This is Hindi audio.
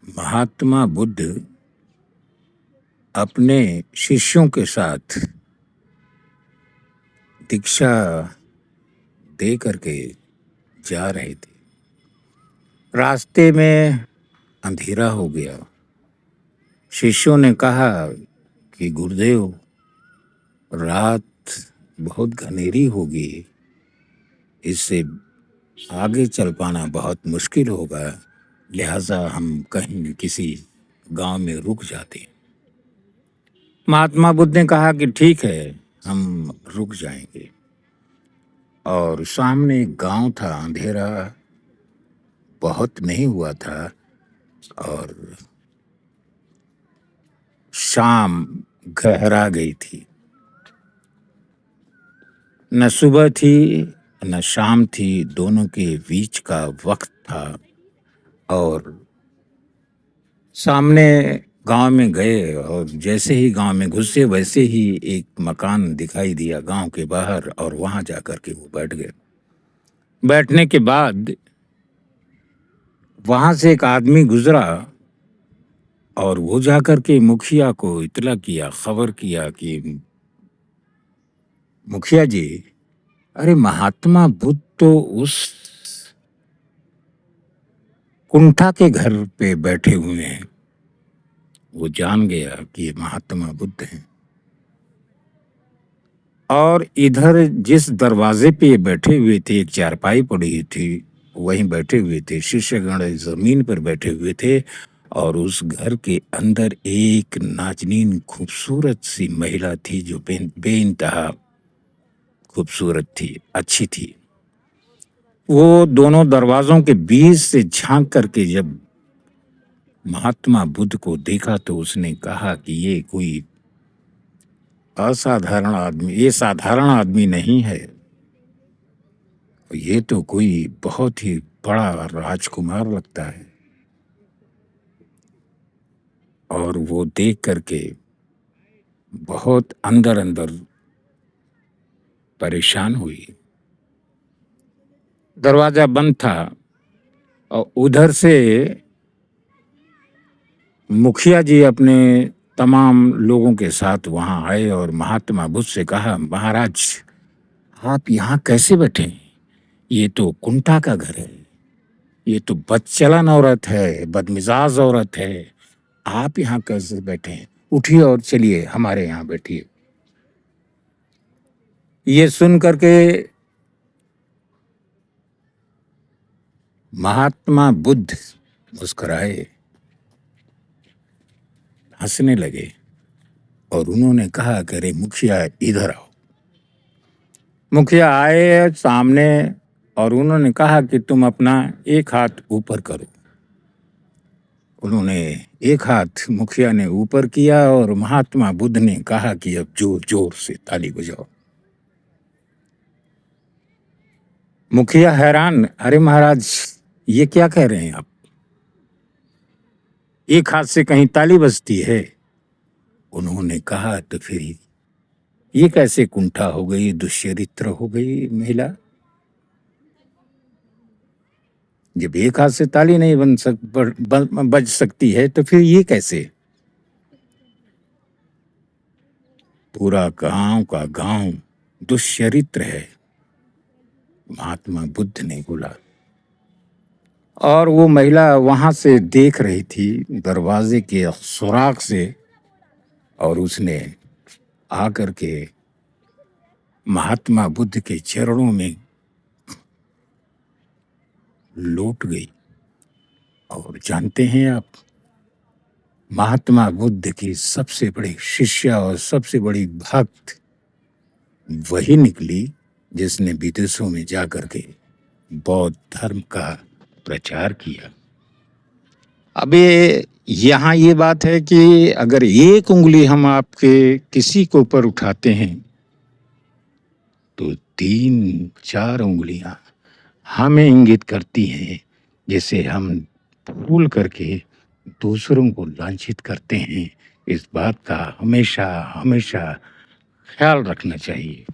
महात्मा बुद्ध अपने शिष्यों के साथ दीक्षा दे करके जा रहे थे। रास्ते में अंधेरा हो गया। शिष्यों ने कहा कि गुरुदेव, रात बहुत घनेरी होगी, इससे आगे चल पाना बहुत मुश्किल होगा, लिहाजा हम कहीं किसी गांव में रुक जाते हैं। महात्मा बुद्ध ने कहा कि ठीक है, हम रुक जाएंगे। और सामने एक गांव था, अंधेरा बहुत नहीं हुआ था और शाम गहरा गई थी। न सुबह थी न शाम थी, दोनों के बीच का वक्त था। और सामने गांव में गए और जैसे ही गांव में घुसे वैसे ही एक मकान दिखाई दिया गांव के बाहर, और वहां जाकर के वो बैठ गए। बैठने के बाद वहां से एक आदमी गुजरा और वो जाकर के मुखिया को इतला किया, खबर किया कि मुखिया जी, अरे महात्मा बुद्ध तो उस कुंठा के घर पे बैठे हुए हैं। वो जान गया कि ये महात्मा बुद्ध हैं। और इधर जिस दरवाजे पे ये बैठे हुए थे, एक चारपाई पड़ी थी, वहीं बैठे हुए थे। शिष्यगण जमीन पर बैठे हुए थे और उस घर के अंदर एक नाजनीन खूबसूरत सी महिला थी जो बेइंतहा खूबसूरत थी, अच्छी थी। वो दोनों दरवाजों के बीच से झांक करके जब महात्मा बुद्ध को देखा तो उसने कहा कि ये कोई असाधारण आदमी, ये साधारण आदमी नहीं है, ये तो कोई बहुत ही बड़ा राजकुमार लगता है। और वो देख करके बहुत अंदर अंदर परेशान हुई। दरवाजा बंद था और उधर से मुखिया जी अपने तमाम लोगों के साथ वहां आए और महात्मा बुद्ध से कहा, महाराज आप यहाँ कैसे बैठे? ये तो कुंठा का घर है, ये तो बदचलन औरत है, बदमिजाज औरत है, आप यहाँ कैसे बैठे हैं? उठिए और चलिए हमारे यहाँ बैठिए। ये सुन करके महात्मा बुद्ध मुस्कुराए, हंसने लगे और उन्होंने कहा, करे मुखिया इधर आओ। मुखिया आए सामने और उन्होंने कहा कि तुम अपना एक हाथ ऊपर करो। उन्होंने एक हाथ मुखिया ने ऊपर किया और महात्मा बुद्ध ने कहा कि अब जोर जोर से ताली बजाओ। मुखिया हैरान, अरे महाराज ये क्या कह रहे हैं आप? एक हाथ से कहीं ताली बजती है? उन्होंने कहा, तो फिर ये कैसे कुंठा हो गई, दुश्चरित्र हो गई महिला? जब एक हाथ से ताली नहीं बज सकती है तो फिर ये कैसे? पूरा गांव का गांव दुश्चरित्र है, महात्मा बुद्ध ने बोला। और वो महिला वहां से देख रही थी दरवाजे के सुराख से, और उसने आकर के महात्मा बुद्ध के चरणों में लौट गई। और जानते हैं आप, महात्मा बुद्ध की सबसे बड़ी शिष्य और सबसे बड़ी भक्त वही निकली जिसने विदेशों में जाकर के बौद्ध धर्म का प्रचार किया। अब यहाँ ये बात है कि अगर एक उंगली हम आपके किसी के ऊपर उठाते हैं तो 3-4 उंगलियां हमें इंगित करती हैं, जैसे हम भूल करके दूसरों को लांछित करते हैं। इस बात का हमेशा हमेशा ख्याल रखना चाहिए।